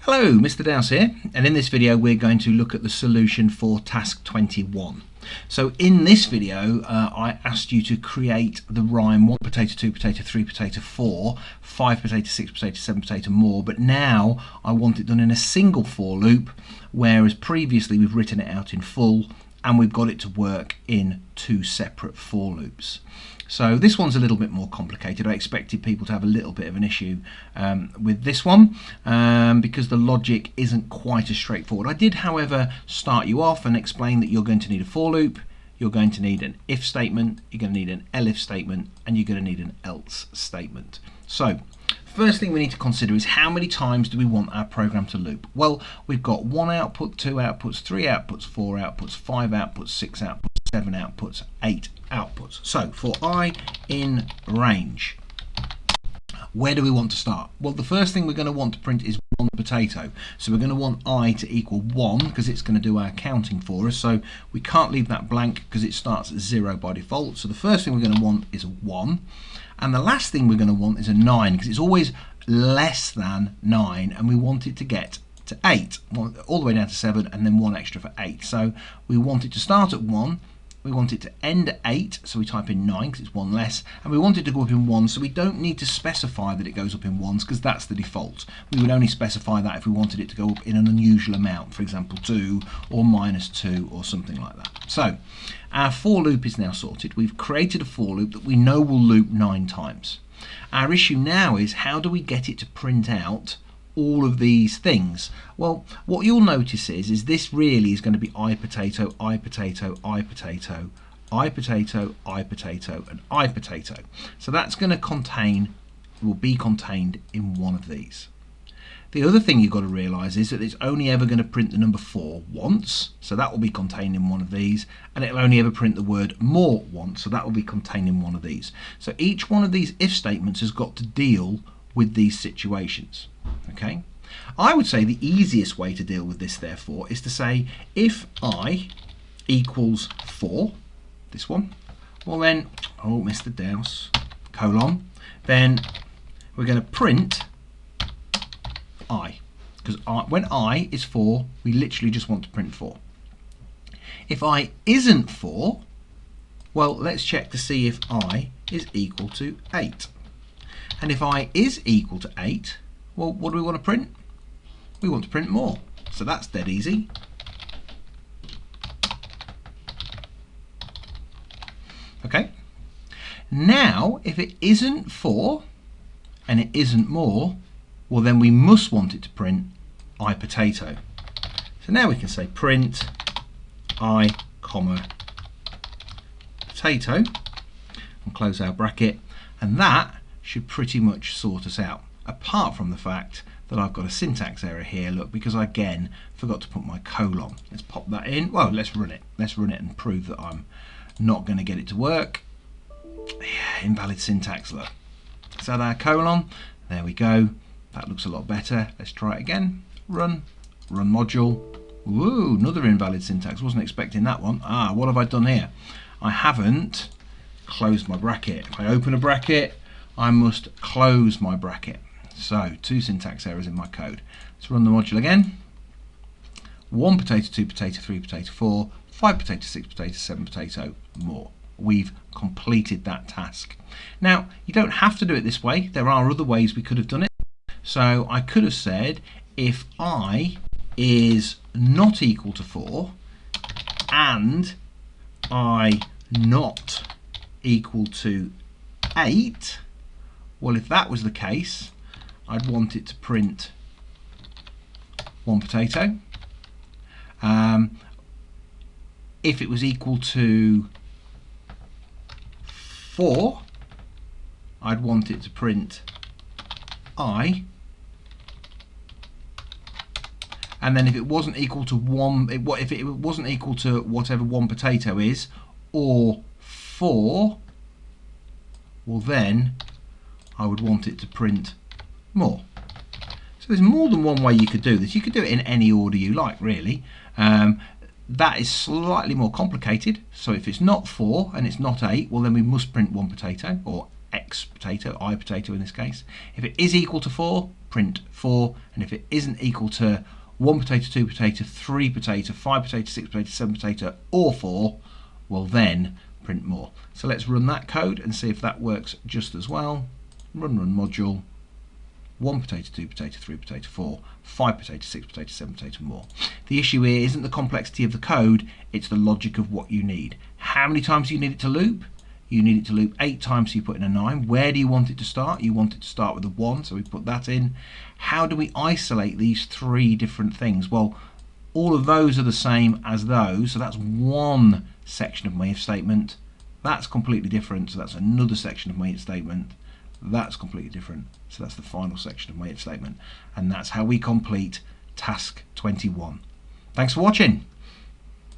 Hello, Mr. Dowse here, and in this video we're going to look at the solution for task 21. So in this video I asked you to create the rhyme 1 potato, 2 potato, 3 potato, 4, 5 potato, 6 potato, 7 potato, more, but now I want it done in a single for loop, whereas previously we've written it out in full and we've got it to work in two separate for loops. So this one's a little bit more complicated. I expected people to have a little bit of an issue with this one because the logic isn't quite as straightforward. I did, however, start you off and explain that you're going to need a for loop, you're going to need an if statement, you're going to need an elif statement, and you're going to need an else statement. So first thing we need to consider is how many times do we want our program to loop? Well, we've got 1 output, 2 outputs, 3 outputs, 4 outputs, 5 outputs, 6 outputs, 7 outputs, 8 outputs. So for I in range, where do we want to start? Well, the first thing we're going to want to print is 1 potato. So we're going to want I to equal 1 because it's going to do our counting for us. So we can't leave that blank because it starts at 0 by default. So the first thing we're going to want is a 1. And the last thing we're going to want is a 9 because it's always less than 9 and we want it to get to 8, all the way down to 7 and then 1 extra for 8. So we want it to start at 1, we want it to end at 8, so we type in 9 because it's 1 less, and we want it to go up in 1, so we don't need to specify that it goes up in 1s because that's the default. We would only specify that if we wanted it to go up in an unusual amount, for example 2 or -2 or something like that. So our for loop is now sorted. We've created a for loop that we know will loop 9 times. Our issue now is how do we get it to print out all of these things? Well, what you'll notice is this really is going to be I potato, I potato, I potato, I potato, I potato, and I potato. So that's going to contain, will be contained in one of these. The other thing you've got to realise is that it's only ever going to print the number 4 once, so that will be contained in one of these, and it'll only ever print the word more once, so that will be contained in one of these. So each one of these if statements has got to deal with these situations. Okay, I would say the easiest way to deal with this therefore is to say if I equals 4, this one, well then, oh Mr. Dowse, colon, then we're going to print I, because when I is 4 we literally just want to print 4. If I isn't 4, well let's check to see if I is equal to 8. And if I is equal to 8, well, what do we want to print? We want to print more. So that's dead easy. Okay. Now, if it isn't 4 and it isn't more, well, then we must want it to print I potato. So now we can say print I, comma, potato, and close our bracket, and that should pretty much sort us out, apart from the fact that I've got a syntax error here, look, because I again forgot to put my colon. Let's pop that in. Well, let's run it. Let's run it and prove that I'm not going to get it to work. Yeah, invalid syntax, look. Let's add our colon. There we go. That looks a lot better. Let's try it again. Run module. Woo, another invalid syntax. Wasn't expecting that one. Ah, what have I done here? I haven't closed my bracket. If I open a bracket, I must close my bracket. So 2 syntax errors in my code. Let's run the module again. 1 potato, 2 potato, 3 potato, 4, 5 potato, 6 potato, 7 potato, more. We've completed that task. Now you don't have to do it this way. There are other ways we could have done it. So I could have said if I is not equal to 4 and I not equal to 8, well, if that was the case, I'd want it to print 1 potato. If it was equal to 4, I'd want it to print I. And then if it wasn't equal to 1, if it wasn't equal to whatever 1 potato is, or 4, well then I would want it to print more. So there's more than one way you could do this. You could do it in any order you like, really. That is slightly more complicated. So if it's not 4 and it's not 8, well then we must print 1 potato, or X potato, I potato in this case. If it is equal to 4, print 4, and if it isn't equal to 1 potato, 2 potato, 3 potato, 5 potato, 6 potato, 7 potato, or 4, well then print more. So let's run that code and see if that works just as well. Run module, 1 potato, 2 potato, 3 potato, 4, 5 potato, 6 potato, 7 potato, more. The issue here isn't the complexity of the code, it's the logic of what you need. How many times do you need it to loop? You need it to loop 8 times, so you put in a 9. Where do you want it to start? You want it to start with a 1, so we put that in. How do we isolate these 3 different things? Well, all of those are the same as those, so that's one section of my if statement. That's completely different, so that's another section of my if statement. That's completely different, so that's the final section of my if statement. And that's how we complete task 21. Thanks for watching.